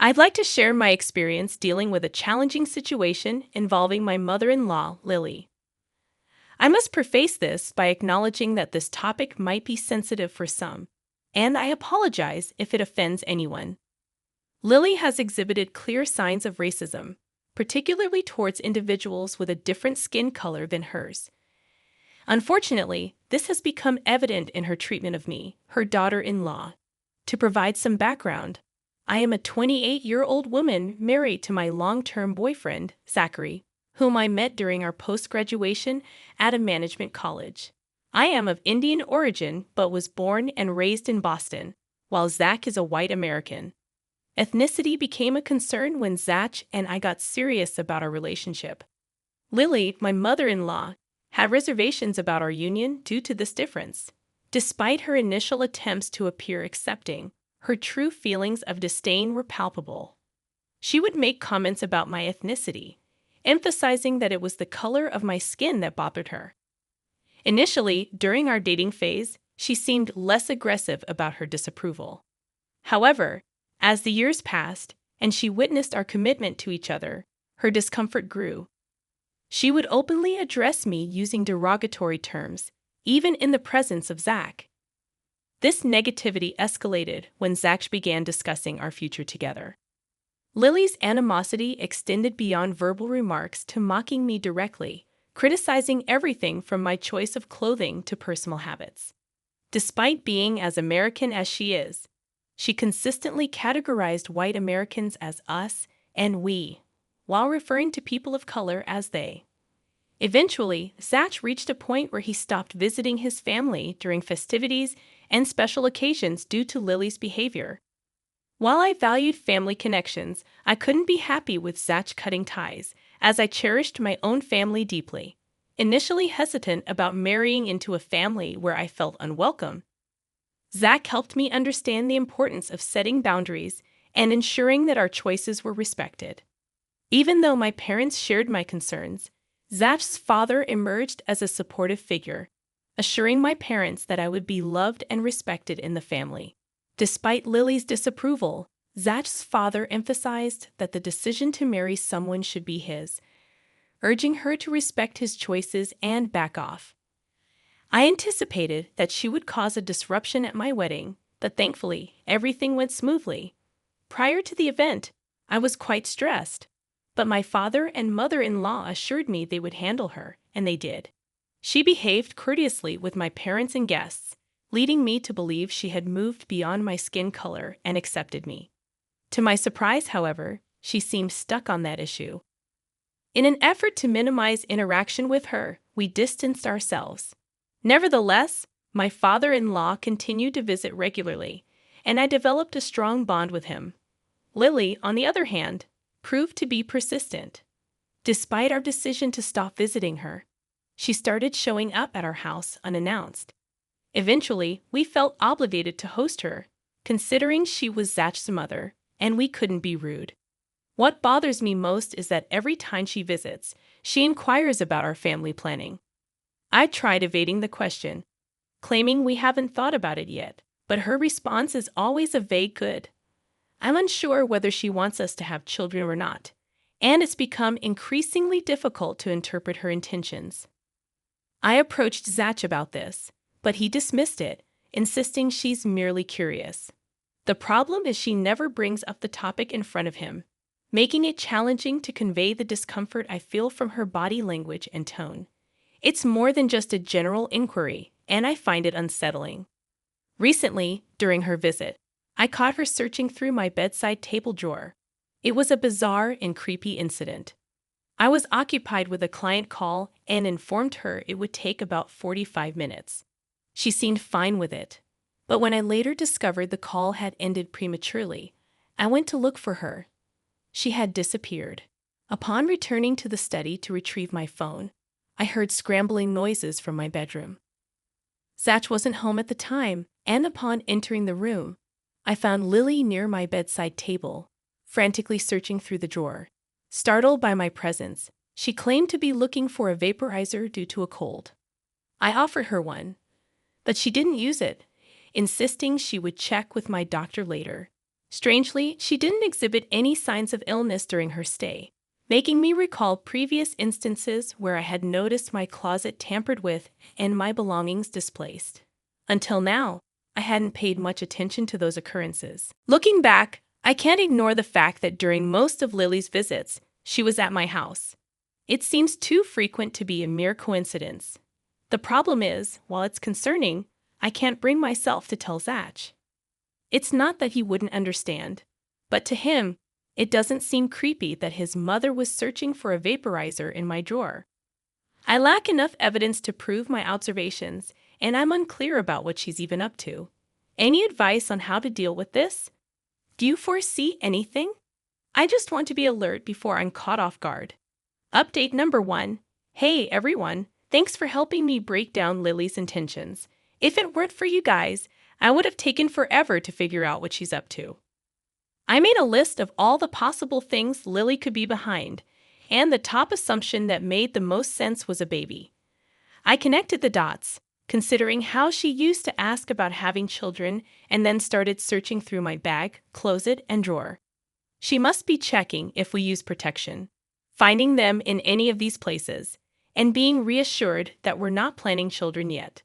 I'd like to share my experience dealing with a challenging situation involving my mother-in-law, Lily. I must preface this by acknowledging that this topic might be sensitive for some, and I apologize if it offends anyone. Lily has exhibited clear signs of racism, particularly towards individuals with a different skin color than hers. Unfortunately, this has become evident in her treatment of me, her daughter-in-law. To provide some background, I am a 28-year-old woman married to my long-term boyfriend, Zachary, whom I met during our post-graduation at a management college. I am of Indian origin but was born and raised in Boston, while Zach is a white American. Ethnicity became a concern when Zach and I got serious about our relationship. Lily, my mother-in-law, had reservations about our union due to this difference. Despite her initial attempts to appear accepting, her true feelings of disdain were palpable. She would make comments about my ethnicity, emphasizing that it was the color of my skin that bothered her. Initially, during our dating phase, she seemed less aggressive about her disapproval. However, as the years passed and she witnessed our commitment to each other, her discomfort grew. She would openly address me using derogatory terms, even in the presence of Zach. This negativity escalated when Zach began discussing our future together. Lily's animosity extended beyond verbal remarks to mocking me directly, criticizing everything from my choice of clothing to personal habits. Despite being as American as she is, she consistently categorized white Americans as us and we, while referring to people of color as they. Eventually, Zach reached a point where he stopped visiting his family during festivities and special occasions due to Lily's behavior. While I valued family connections, I couldn't be happy with Zach cutting ties, as I cherished my own family deeply. Initially hesitant about marrying into a family where I felt unwelcome, Zach helped me understand the importance of setting boundaries and ensuring that our choices were respected. Even though my parents shared my concerns, Zach's father emerged as a supportive figure, assuring my parents that I would be loved and respected in the family. Despite Lily's disapproval, Zach's father emphasized that the decision to marry someone should be his, urging her to respect his choices and back off. I anticipated that she would cause a disruption at my wedding, but thankfully, everything went smoothly. Prior to the event, I was quite stressed, but my father and mother-in-law assured me they would handle her, and they did. She behaved courteously with my parents and guests, leading me to believe she had moved beyond my skin color and accepted me. To my surprise, however, she seemed stuck on that issue. In an effort to minimize interaction with her, we distanced ourselves. Nevertheless, my father-in-law continued to visit regularly, and I developed a strong bond with him. Lily, on the other hand, proved to be persistent. Despite our decision to stop visiting her, she started showing up at our house unannounced. Eventually, we felt obligated to host her, considering she was Zach's mother, and we couldn't be rude. What bothers me most is that every time she visits, she inquires about our family planning. I tried evading the question, claiming we haven't thought about it yet, but her response is always a vague good. I'm unsure whether she wants us to have children or not, and it's become increasingly difficult to interpret her intentions. I approached Zach about this, but he dismissed it, insisting she's merely curious. The problem is she never brings up the topic in front of him, making it challenging to convey the discomfort I feel from her body language and tone. It's more than just a general inquiry, and I find it unsettling. Recently, during her visit, I caught her searching through my bedside table drawer. It was a bizarre and creepy incident. I was occupied with a client call and informed her it would take about 45 minutes. She seemed fine with it, but when I later discovered the call had ended prematurely, I went to look for her. She had disappeared. Upon returning to the study to retrieve my phone, I heard scrambling noises from my bedroom. Zach wasn't home at the time, and upon entering the room, I found Lily near my bedside table, frantically searching through the drawer. Startled by my presence, she claimed to be looking for a vaporizer due to a cold. I offered her one, but she didn't use it, insisting she would check with my doctor later. Strangely, she didn't exhibit any signs of illness during her stay, making me recall previous instances where I had noticed my closet tampered with and my belongings displaced. Until now, I hadn't paid much attention to those occurrences. Looking back, I can't ignore the fact that during most of Lily's visits, she was at my house. It seems too frequent to be a mere coincidence. The problem is, while it's concerning, I can't bring myself to tell Zach. It's not that he wouldn't understand, but to him, it doesn't seem creepy that his mother was searching for a vaporizer in my drawer. I lack enough evidence to prove my observations, and I'm unclear about what she's even up to. Any advice on how to deal with this? Do you foresee anything? I just want to be alert before I'm caught off guard. Update number 1. Hey everyone, thanks for helping me break down Lily's intentions. If it weren't for you guys, I would have taken forever to figure out what she's up to. I made a list of all the possible things Lily could be behind, and the top assumption that made the most sense was a baby. I connected the dots, considering how she used to ask about having children and then started searching through my bag, closet, and drawer. She must be checking if we use protection, finding them in any of these places, and being reassured that we're not planning children yet.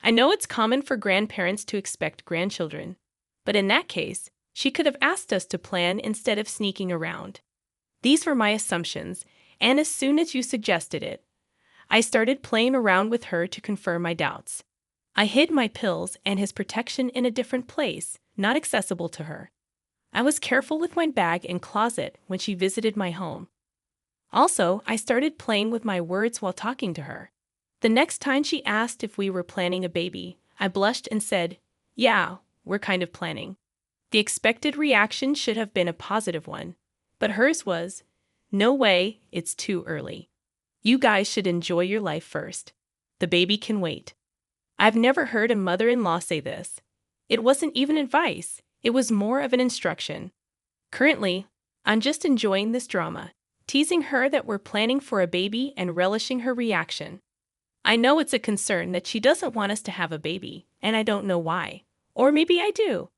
I know it's common for grandparents to expect grandchildren, but in that case, she could have asked us to plan instead of sneaking around. These were my assumptions, and as soon as you suggested it, I started playing around with her to confirm my doubts. I hid my pills and his protection in a different place, not accessible to her. I was careful with my bag and closet when she visited my home. Also, I started playing with my words while talking to her. The next time she asked if we were planning a baby, I blushed and said, "Yeah, we're kind of planning." The expected reaction should have been a positive one, but hers was, "No way, it's too early. You guys should enjoy your life first. The baby can wait." I've never heard a mother-in-law say this. It wasn't even advice, it was more of an instruction. Currently, I'm just enjoying this drama, teasing her that we're planning for a baby and relishing her reaction. I know it's a concern that she doesn't want us to have a baby, and I don't know why. Or maybe I do.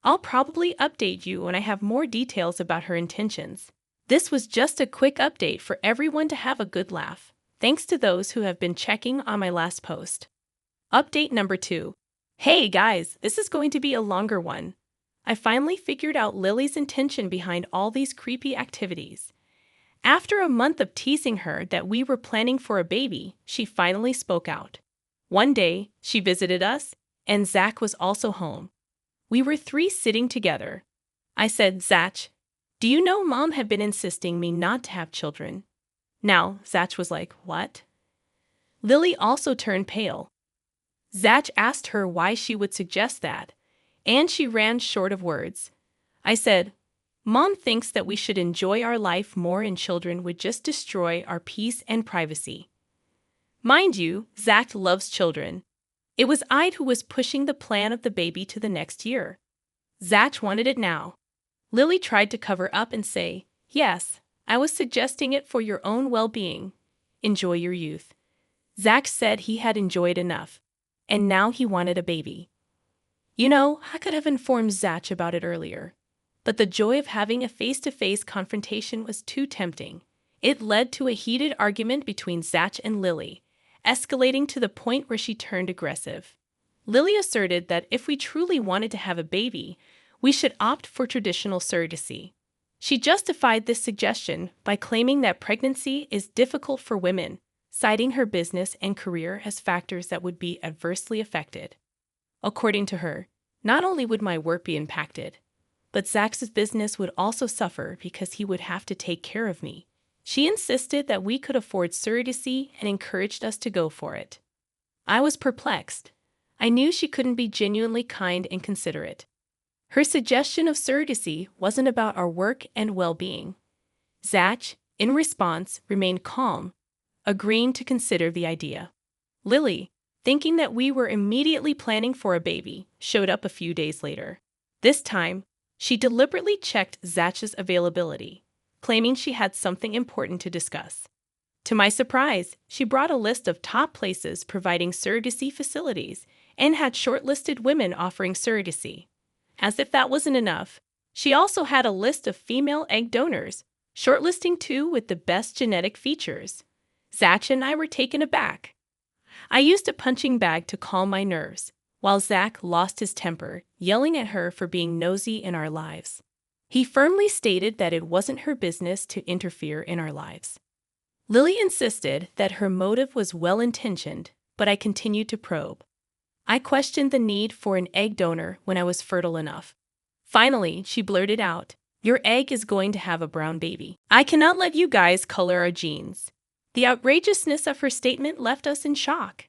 I'll probably update you when I have more details about her intentions. This was just a quick update for everyone to have a good laugh, thanks to those who have been checking on my last post. Update number 2. Hey guys, this is going to be a longer one. I finally figured out Lily's intention behind all these creepy activities. After a month of teasing her that we were planning for a baby, she finally spoke out. One day, she visited us, and Zach was also home. We were 3 sitting together. I said, "Zach, do you know Mom had been insisting me not to have children?" Now, Zach was like, "What?" Lily also turned pale. Zach asked her why she would suggest that, and she ran short of words. I said, "Mom thinks that we should enjoy our life more and children would just destroy our peace and privacy." Mind you, Zach loves children. It was I who was pushing the plan of the baby to the next year. Zach wanted it now. Lily tried to cover up and say, "Yes, I was suggesting it for your own well-being. Enjoy your youth." Zach said he had enjoyed enough, and now he wanted a baby. You know, I could have informed Zach about it earlier, but the joy of having a face-to-face confrontation was too tempting. It led to a heated argument between Zach and Lily, escalating to the point where she turned aggressive. Lily asserted that if we truly wanted to have a baby, we should opt for traditional surrogacy. She justified this suggestion by claiming that pregnancy is difficult for women, citing her business and career as factors that would be adversely affected. According to her, not only would my work be impacted, but Zach's business would also suffer because he would have to take care of me. She insisted that we could afford surrogacy and encouraged us to go for it. I was perplexed. I knew she couldn't be genuinely kind and considerate. Her suggestion of surrogacy wasn't about our work and well-being. Zach, in response, remained calm, agreeing to consider the idea. Lily, thinking that we were immediately planning for a baby, showed up a few days later. This time, she deliberately checked Zach's availability, claiming she had something important to discuss. To my surprise, she brought a list of top places providing surrogacy facilities and had shortlisted women offering surrogacy. As if that wasn't enough, She also had a list of female egg donors, shortlisting two with the best genetic features. Zach and I were taken aback. I used a punching bag to calm my nerves, while Zach lost his temper, yelling at her for being nosy in our lives. He firmly stated that it wasn't her business to interfere in our lives. Lily insisted that her motive was well-intentioned, but I continued to probe. I questioned the need for an egg donor when I was fertile enough. Finally, she blurted out, "Your egg is going to have a brown baby. I cannot let you guys color our genes." The outrageousness of her statement left us in shock.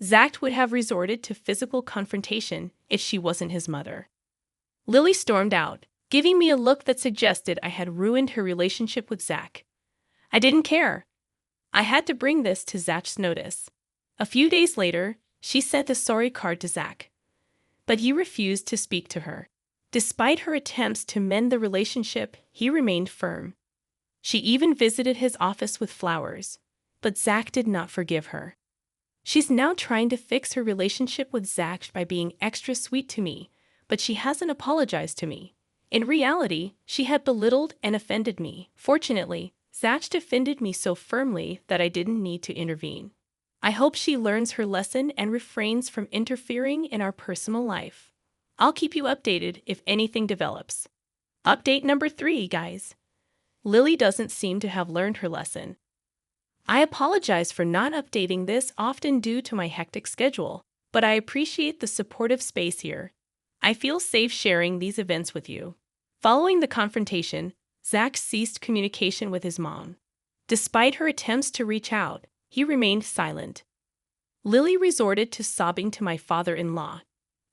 Zach would have resorted to physical confrontation if she wasn't his mother. Lily stormed out, giving me a look that suggested I had ruined her relationship with Zach. I didn't care. I had to bring this to Zach's notice. A few days later, she sent a sorry card to Zach, but he refused to speak to her. Despite her attempts to mend the relationship, he remained firm. She even visited his office with flowers, but Zach did not forgive her. She's now trying to fix her relationship with Zach by being extra sweet to me, but she hasn't apologized to me. In reality, she had belittled and offended me. Fortunately, Zach defended me so firmly that I didn't need to intervene. I hope she learns her lesson and refrains from interfering in our personal life. I'll keep you updated if anything develops. Update number 3, guys. Lily doesn't seem to have learned her lesson. I apologize for not updating this often due to my hectic schedule, but I appreciate the supportive space here. I feel safe sharing these events with you. Following the confrontation, Zach ceased communication with his mom. Despite her attempts to reach out, he remained silent. Lily resorted to sobbing to my father-in-law,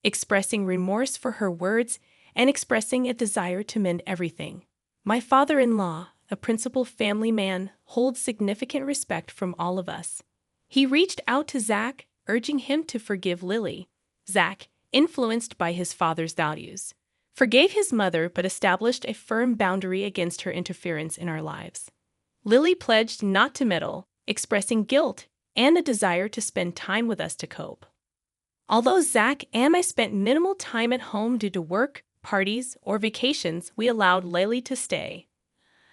expressing remorse for her words and expressing a desire to mend everything. My father-in-law, a principled family man, holds significant respect from all of us. He reached out to Zach, urging him to forgive Lily. Zach, influenced by his father's values, forgave his mother but established a firm boundary against her interference in our lives. Lily pledged not to meddle, expressing guilt and a desire to spend time with us to cope. Although Zach and I spent minimal time at home due to work, parties, or vacations, we allowed Lily to stay.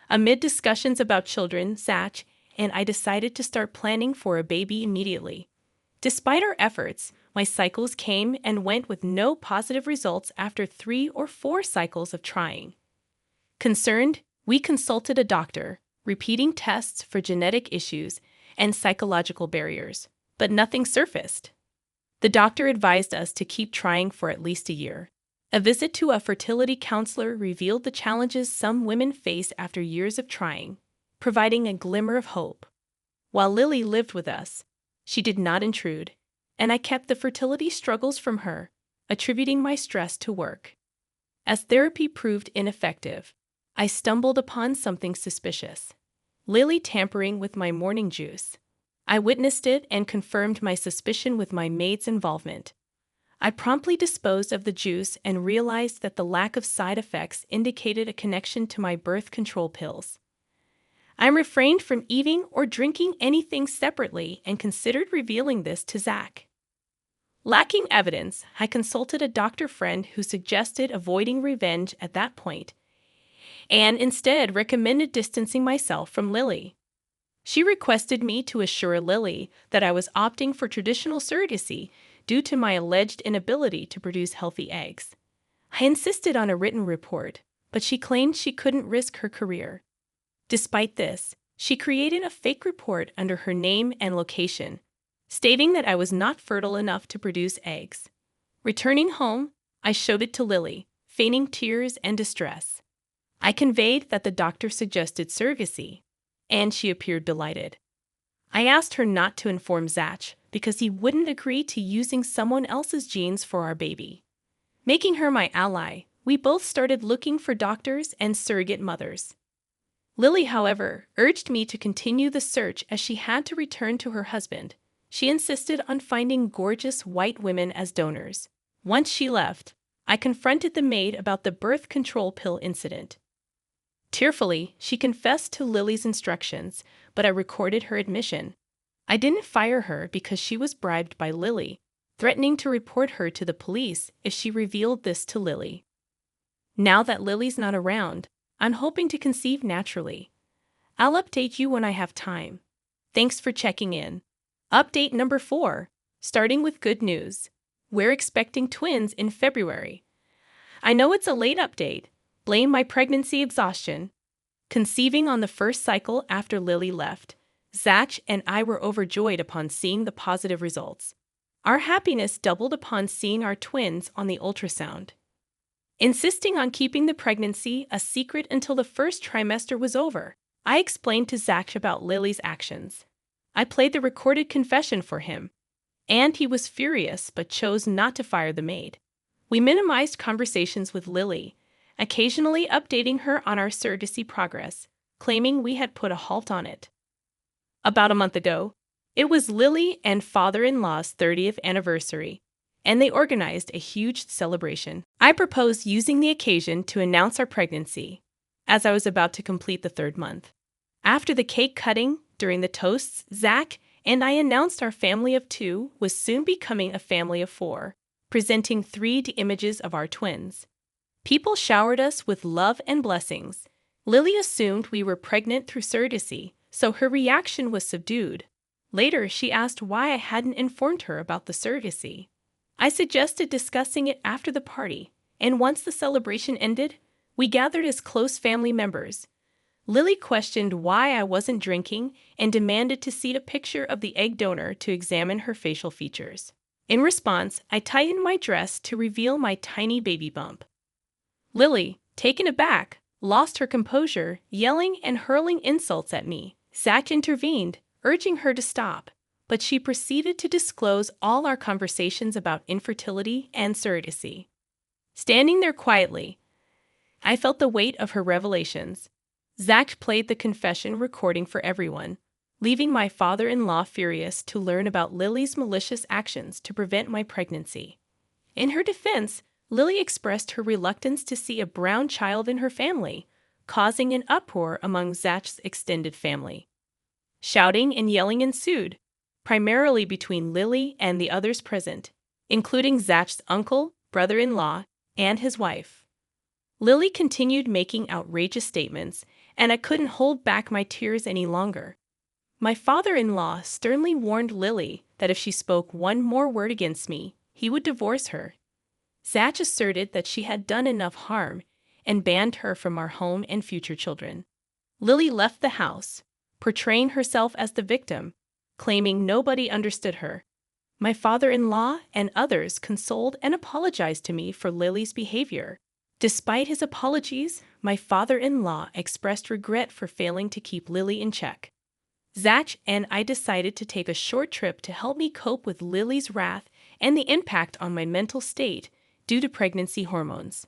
Amid discussions about children, Zach and I decided to start planning for a baby immediately. Despite our efforts, my cycles came and went with no positive results after 3 or 4 cycles of trying. Concerned, we consulted a doctor, repeating tests for genetic issues and psychological barriers, but nothing surfaced. The doctor advised us to keep trying for at least a year. A visit to a fertility counselor revealed the challenges some women face after years of trying, providing a glimmer of hope. While Lily lived with us, she did not intrude, and I kept the fertility struggles from her, attributing my stress to work. As therapy proved ineffective, I stumbled upon something suspicious: Lily tampering with my morning juice. I witnessed it and confirmed my suspicion with my maid's involvement. I promptly disposed of the juice and realized that the lack of side effects indicated a connection to my birth control pills. I refrained from eating or drinking anything separately and considered revealing this to Zach. Lacking evidence, I consulted a doctor friend who suggested avoiding revenge at that point, and instead recommended distancing myself from Lily. She requested me to assure Lily that I was opting for traditional surrogacy due to my alleged inability to produce healthy eggs. I insisted on a written report, but she claimed she couldn't risk her career. Despite this, she created a fake report under her name and location, stating that I was not fertile enough to produce eggs. Returning home, I showed it to Lily, feigning tears and distress. I conveyed that the doctor suggested surrogacy, and she appeared delighted. I asked her not to inform Zach because he wouldn't agree to using someone else's genes for our baby. Making her my ally, we both started looking for doctors and surrogate mothers. Lily, however, urged me to continue the search as she had to return to her husband. She insisted on finding gorgeous white women as donors. Once she left, I confronted the maid about the birth control pill incident. Tearfully, she confessed to Lily's instructions, but I recorded her admission. I didn't fire her because she was bribed by Lily, threatening to report her to the police if she revealed this to Lily. Now that Lily's not around, I'm hoping to conceive naturally. I'll update you when I have time. Thanks for checking in. Update number 4. Starting with good news. We're expecting twins in February. I know it's a late update. Blame my pregnancy exhaustion. Conceiving on the first cycle after Lily left, Zach and I were overjoyed upon seeing the positive results. Our happiness doubled upon seeing our twins on the ultrasound. Insisting on keeping the pregnancy a secret until the first trimester was over, I explained to Zach about Lily's actions. I played the recorded confession for him, and he was furious but chose not to fire the maid. We minimized conversations with Lily, occasionally updating her on our surrogacy progress, claiming we had put a halt on it. About a month ago, it was Lily and father-in-law's 30th anniversary, and they organized a huge celebration. I proposed using the occasion to announce our pregnancy, as I was about to complete the 3rd month. After the cake cutting, during the toasts, Zach and I announced our family of 2 was soon becoming a family of 4, presenting 3D images of our twins. People showered us with love and blessings. Lily assumed we were pregnant through surrogacy, so her reaction was subdued. Later, she asked why I hadn't informed her about the surrogacy. I suggested discussing it after the party, and once the celebration ended, we gathered as close family members. Lily questioned why I wasn't drinking and demanded to see a picture of the egg donor to examine her facial features. In response, I tightened my dress to reveal my tiny baby bump. Lily, taken aback, lost her composure, yelling and hurling insults at me. Zach intervened, urging her to stop, but she proceeded to disclose all our conversations about infertility and surrogacy. Standing there quietly, I felt the weight of her revelations. Zach played the confession recording for everyone, leaving my father-in-law furious to learn about Lily's malicious actions to prevent my pregnancy. In her defense, Lily expressed her reluctance to see a brown child in her family, causing an uproar among Zach's extended family. Shouting and yelling ensued, primarily between Lily and the others present, including Zach's uncle, brother-in-law, and his wife. Lily continued making outrageous statements, and I couldn't hold back my tears any longer. My father-in-law sternly warned Lily that if she spoke one more word against me, he would divorce her. Zach asserted that she had done enough harm and banned her from our home and future children. Lily left the house, portraying herself as the victim, claiming nobody understood her. My father-in-law and others consoled and apologized to me for Lily's behavior. Despite his apologies, my father-in-law expressed regret for failing to keep Lily in check. Zach and I decided to take a short trip to help me cope with Lily's wrath and the impact on my mental state due to pregnancy hormones.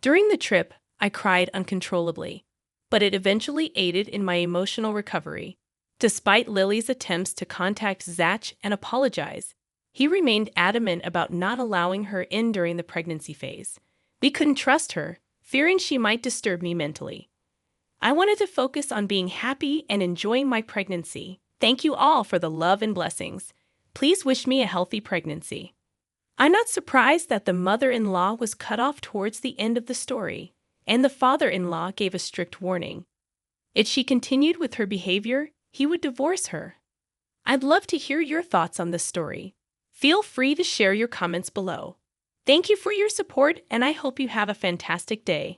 During the trip, I cried uncontrollably, but it eventually aided in my emotional recovery. Despite Lily's attempts to contact Zach and apologize, he remained adamant about not allowing her in during the pregnancy phase. We couldn't trust her, fearing she might disturb me mentally. I wanted to focus on being happy and enjoying my pregnancy. Thank you all for the love and blessings. Please wish me a healthy pregnancy. I'm not surprised that the mother-in-law was cut off towards the end of the story, and the father-in-law gave a strict warning. If she continued with her behavior, he would divorce her. I'd love to hear your thoughts on this story. Feel free to share your comments below. Thank you for your support, and I hope you have a fantastic day.